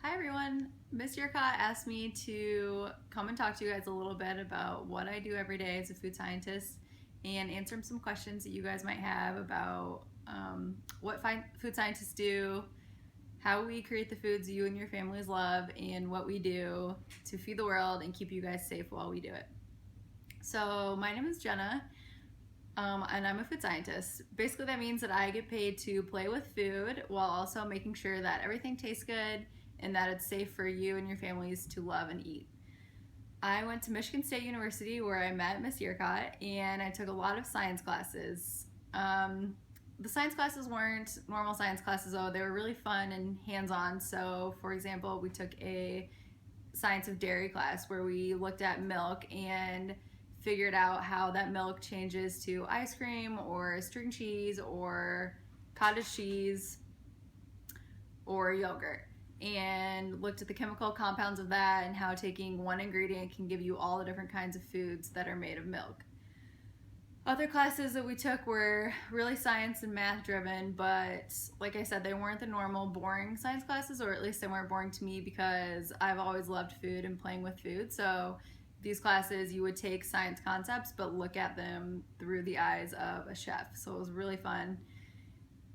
Hi everyone, Miss Yircott asked me to come and talk to you guys a little bit about what I do every day as a food scientist and answer some questions that you guys might have about what food scientists do, how we create the foods you and your families love, and what we do to feed the world and keep you guys safe while we do it. So my name is Jenna, and I'm a food scientist. Basically that means that I get paid to play with food while also making sure that everything tastes good and that it's safe for you and your families to love and eat. I went to Michigan State University where I met Miss Yircott, and I took a lot of science classes. The science classes weren't normal science classes though, they were really fun and hands-on. So for example, we took a science of dairy class where we looked at milk and figured out how that milk changes to ice cream or string cheese or cottage cheese or yogurt, and looked at the chemical compounds of that and how taking one ingredient can give you all the different kinds of foods that are made of milk. Other classes that we took were really science and math driven, but like I said, they weren't the normal boring science classes, or at least they weren't boring to me because I've always loved food and playing with food. So these classes, you would take science concepts but look at them through the eyes of a chef. So it was really fun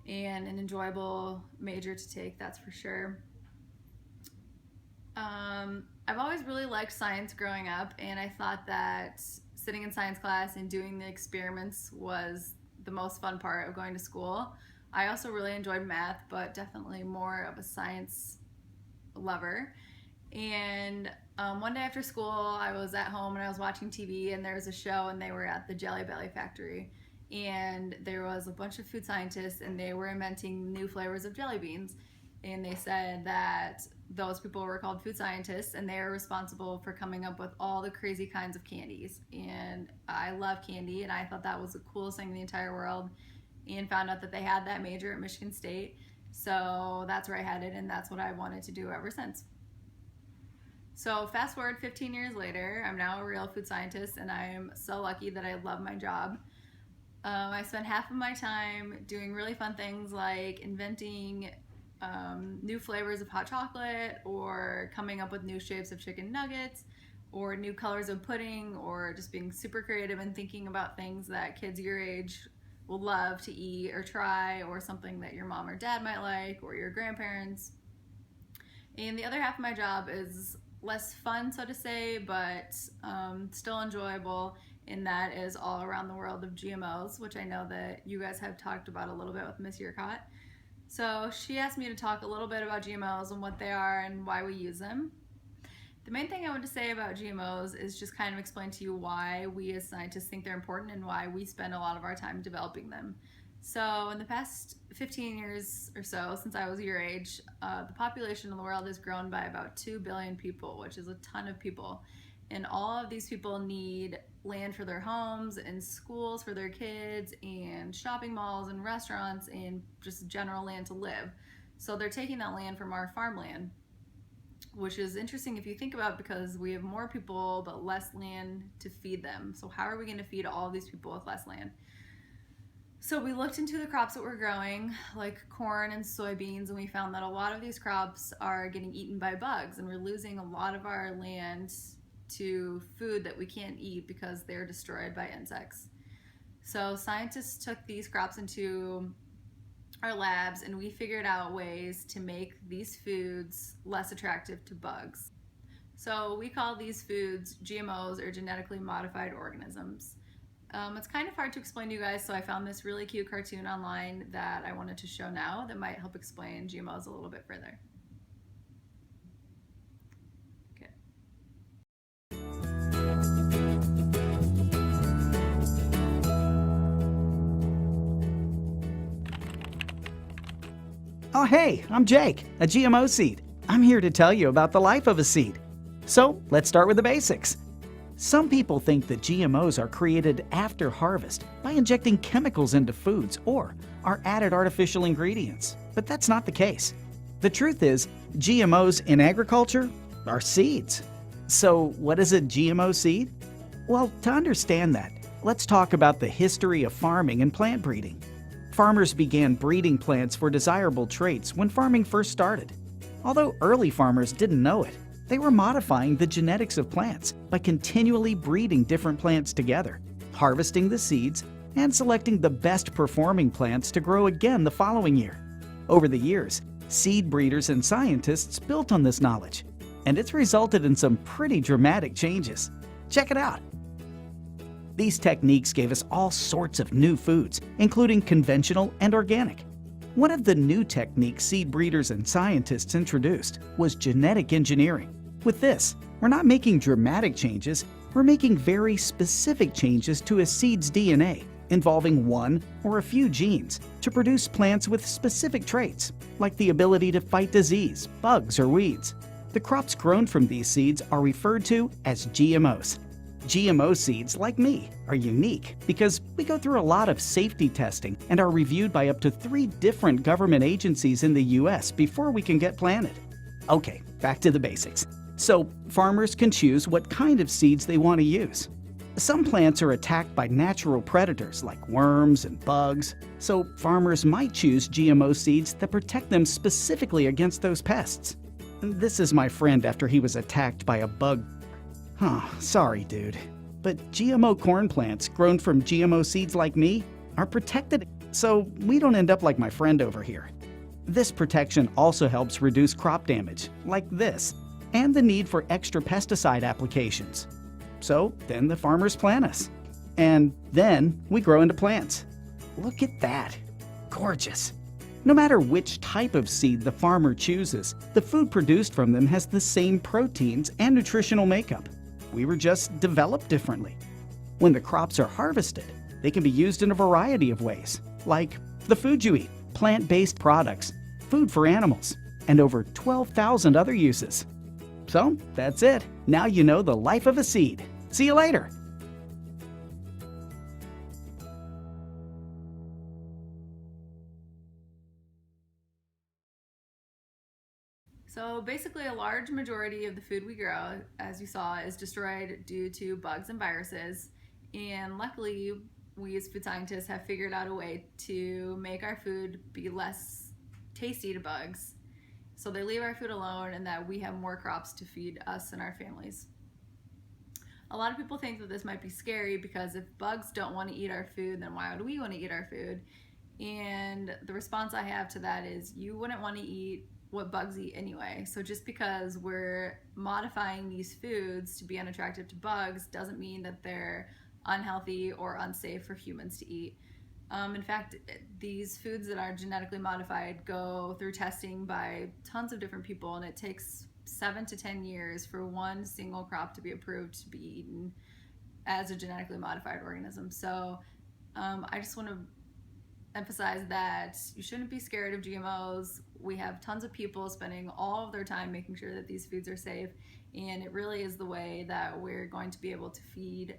and an enjoyable major to take, that's for sure. I've always really liked science growing up, and I thought that sitting in science class and doing the experiments was the most fun part of going to school. I also really enjoyed math, but definitely more of a science lover. And one day after school, I was at home and I was watching TV, and there was a show, and they were at the Jelly Belly factory. And there was a bunch of food scientists, and they were inventing new flavors of jelly beans. And they said that those people were called food scientists, and they are responsible for coming up with all the crazy kinds of candies. And I love candy, and I thought that was the coolest thing in the entire world, and found out that they had that major at Michigan State. So that's where I had it, and that's what I wanted to do ever since. So fast forward 15 years later, I'm now a real food scientist, and I'm so lucky that I love my job. I spend half of my time doing really fun things like inventing new flavors of hot chocolate, or coming up with new shapes of chicken nuggets, or new colors of pudding, or just being super creative and thinking about things that kids your age will love to eat or try, or something that your mom or dad might like, or your grandparents. And the other half of my job is less fun, so to say, but still enjoyable, and that is all around the world of GMOs, which I know that you guys have talked about a little bit with Miss Yircott. So she asked me to talk a little bit about GMOs and what they are and why we use them. The main thing I want to say about GMOs is just kind of explain to you why we as scientists think they're important and why we spend a lot of our time developing them. So in the past 15 years or so, since I was your age, the population in the world has grown by about 2 billion people, which is a ton of people. And all of these people need land for their homes, and schools for their kids, and shopping malls and restaurants, and just general land to live. So they're taking that land from our farmland, which is interesting if you think about it, because we have more people but less land to feed them. So how are we going to feed all of these people with less land? So we looked into the crops that we're growing, like corn and soybeans, and we found that a lot of these crops are getting eaten by bugs, and we're losing a lot of our land to food that we can't eat because they're destroyed by insects. So scientists took these crops into our labs, and we figured out ways to make these foods less attractive to bugs. So we call these foods GMOs, or genetically modified organisms. It's kind of hard to explain to you guys, so I found this really cute cartoon online that I wanted to show now that might help explain GMOs a little bit further. Oh hey, I'm Jake, a GMO seed. I'm here to tell you about the life of a seed. So let's start with the basics. Some people think that GMOs are created after harvest by injecting chemicals into foods or are added artificial ingredients, but that's not the case. The truth is, GMOs in agriculture are seeds. So what is a GMO seed? Well, to understand that, let's talk about the history of farming and plant breeding. Farmers began breeding plants for desirable traits when farming first started. Although early farmers didn't know it, they were modifying the genetics of plants by continually breeding different plants together, harvesting the seeds, and selecting the best performing plants to grow again the following year. Over the years, seed breeders and scientists built on this knowledge, and it's resulted in some pretty dramatic changes. Check it out. These techniques gave us all sorts of new foods, including conventional and organic. One of the new techniques seed breeders and scientists introduced was genetic engineering. With this, we're not making dramatic changes, we're making very specific changes to a seed's DNA, involving one or a few genes, to produce plants with specific traits, like the ability to fight disease, bugs, or weeds. The crops grown from these seeds are referred to as GMOs. GMO seeds, like me, are unique because we go through a lot of safety testing and are reviewed by up to 3 different government agencies in the US before we can get planted. Okay, back to the basics. So, farmers can choose what kind of seeds they want to use. Some plants are attacked by natural predators like worms and bugs, so farmers might choose GMO seeds that protect them specifically against those pests. This is my friend after he was attacked by a bug. Sorry, dude. But GMO corn plants grown from GMO seeds like me are protected, so we don't end up like my friend over here. This protection also helps reduce crop damage, like this, and the need for extra pesticide applications. So then the farmers plant us. And then we grow into plants. Look at that. Gorgeous. No matter which type of seed the farmer chooses, the food produced from them has the same proteins and nutritional makeup. We were just developed differently. When the crops are harvested, they can be used in a variety of ways, like the food you eat, plant-based products, food for animals, and over 12,000 other uses. So that's it. Now you know the life of a seed. See you later. So basically, a large majority of the food we grow, as you saw, is destroyed due to bugs and viruses. And luckily, we as food scientists have figured out a way to make our food be less tasty to bugs. So they leave our food alone and that we have more crops to feed us and our families. A lot of people think that this might be scary because if bugs don't want to eat our food, then why would we want to eat our food? And the response I have to that is you wouldn't want to eat what bugs eat anyway. So just because we're modifying these foods to be unattractive to bugs doesn't mean that they're unhealthy or unsafe for humans to eat. In fact, these foods that are genetically modified go through testing by tons of different people, and it takes 7 to 10 years for one single crop to be approved to be eaten as a genetically modified organism. So I just want to emphasize that you shouldn't be scared of GMOs. We have tons of people spending all of their time making sure that these foods are safe, and it really is the way that we're going to be able to feed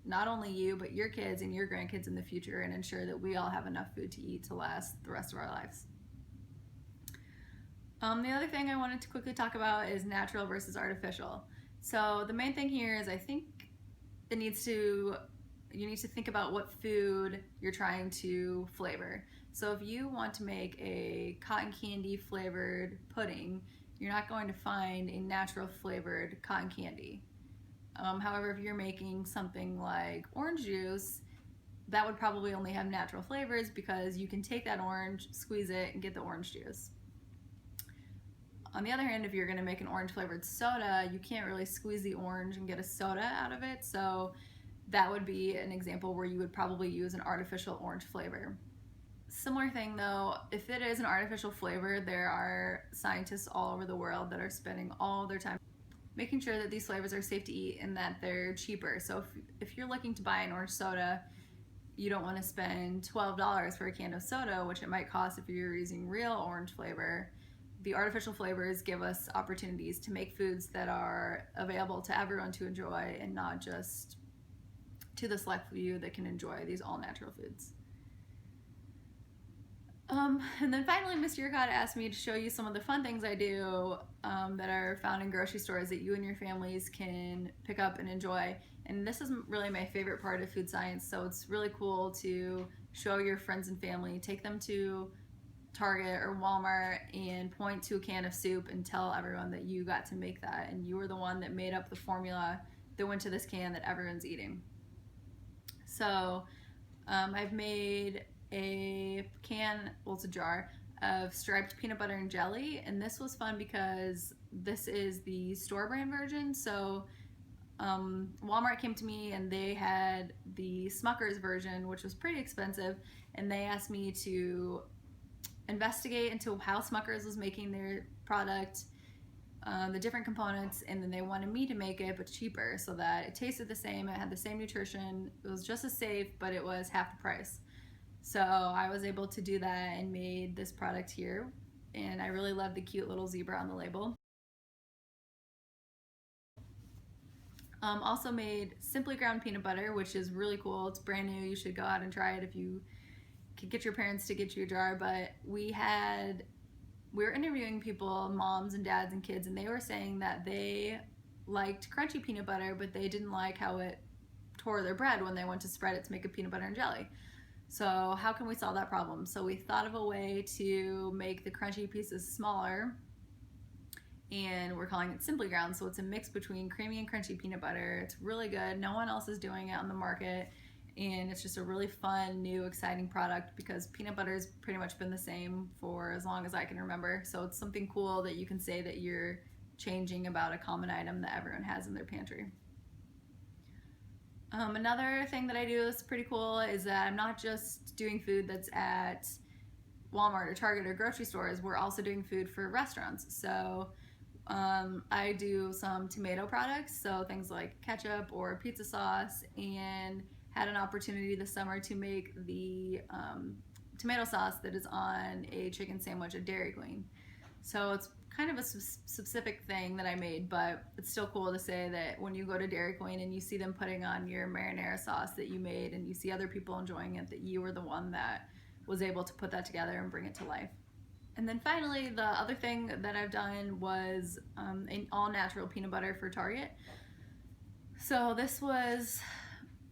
not only you, but your kids and your grandkids in the future and ensure that we all have enough food to eat to last the rest of our lives. The other thing I wanted to quickly talk about is natural versus artificial. So the main thing here is I think you need to think about what food you're trying to flavor. So if you want to make a cotton candy flavored pudding, you're not going to find a natural flavored cotton candy. However, if you're making something like orange juice, that would probably only have natural flavors because you can take that orange, squeeze it, and get the orange juice. On the other hand, if you're going to make an orange flavored soda, you can't really squeeze the orange and get a soda out of it. So that would be an example where you would probably use an artificial orange flavor. Similar thing though, if it is an artificial flavor, there are scientists all over the world that are spending all their time making sure that these flavors are safe to eat and that they're cheaper. So if you're looking to buy an orange soda, you don't want to spend $12 for a can of soda, which it might cost if you're using real orange flavor. The artificial flavors give us opportunities to make foods that are available to everyone to enjoy and not just to the select few that can enjoy these all-natural foods. And then finally, Miss Yircott asked me to show you some of the fun things I do that are found in grocery stores that you and your families can pick up and enjoy. And this is really my favorite part of food science, so it's really cool to show your friends and family, take them to Target or Walmart and point to a can of soup and tell everyone that you got to make that and you were the one that made up the formula that went to this can that everyone's eating. So I've made a can, well, it's a jar of striped peanut butter and jelly, and this was fun because this is the store brand version. So Walmart came to me and they had the Smucker's version, which was pretty expensive, and they asked me to investigate into how Smucker's was making their product, the different components, and then they wanted me to make it but cheaper so that it tasted the same, it had the same nutrition, it was just as safe, but it was half the price. So I was able to do that and made this product here, and I really love the cute little zebra on the label. Also made Simply Ground peanut butter, which is really cool. It's brand new. You should go out and try it if you could get your parents to get you a jar. But we were interviewing people, moms and dads and kids, and they were saying that they liked crunchy peanut butter, but they didn't like how it tore their bread when they went to spread it to make a peanut butter and jelly. So how can we solve that problem? So we thought of a way to make the crunchy pieces smaller, and we're calling it Simply Ground. So it's a mix between creamy and crunchy peanut butter. It's really good. No one else is doing it on the market, and it's just a really fun, new, exciting product because peanut butter has pretty much been the same for as long as I can remember. So it's something cool that you can say that you're changing about a common item that everyone has in their pantry. Another thing that I do that's pretty cool is that I'm not just doing food that's at Walmart or Target or grocery stores. We're also doing food for restaurants. So I do some tomato products, so things like ketchup or pizza sauce, and had an opportunity this summer to make the tomato sauce that is on a chicken sandwich at Dairy Queen. So it's kind of a specific thing that I made, but it's still cool to say that when you go to Dairy Queen and you see them putting on your marinara sauce that you made and you see other people enjoying it, that you were the one that was able to put that together and bring it to life. And then finally, the other thing that I've done was an all-natural peanut butter for Target. So this was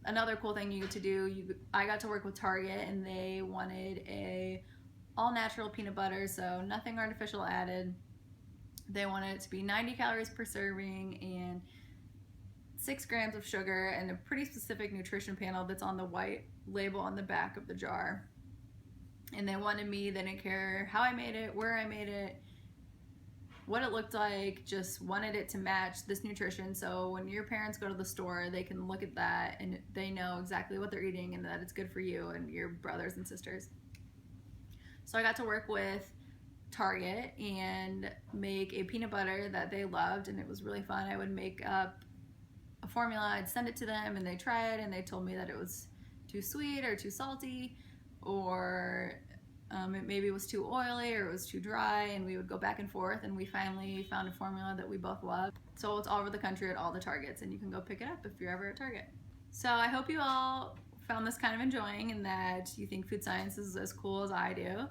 another cool thing you get to do. I got to work with Target, and they wanted a all-natural peanut butter, so nothing artificial added. They wanted it to be 90 calories per serving and 6 grams of sugar, and a pretty specific nutrition panel that's on the white label on the back of the jar. And they wanted me, they didn't care how I made it, where I made it, what it looked like, just wanted it to match this nutrition. So when your parents go to the store, they can look at that and they know exactly what they're eating and that it's good for you and your brothers and sisters. So I got to work with Target and make a peanut butter that they loved, and it was really fun. I would make up a formula, I'd send it to them, and they try it, and they told me that it was too sweet or too salty, or it maybe was too oily or it was too dry, and we would go back and forth, and we finally found a formula that we both love. So it's all over the country at all the Targets, and you can go pick it up if you're ever at Target. So I hope you all found this kind of enjoying and that you think food science is as cool as I do.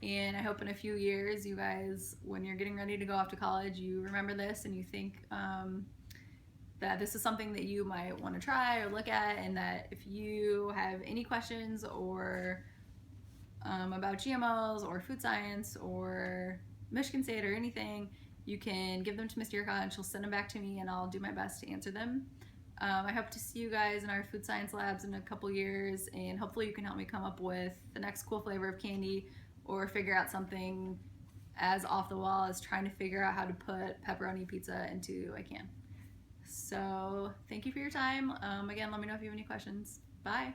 And I hope in a few years, you guys, when you're getting ready to go off to college, you remember this and you think that this is something that you might want to try or look at, and that if you have any questions or about GMOs or food science or Michigan State or anything, you can give them to Miss Yircott and she'll send them back to me and I'll do my best to answer them. I hope to see you guys in our food science labs in a couple years, and hopefully you can help me come up with the next cool flavor of candy or figure out something as off the wall as trying to figure out how to put pepperoni pizza into a can. So thank you for your time. Again, let me know if you have any questions. Bye.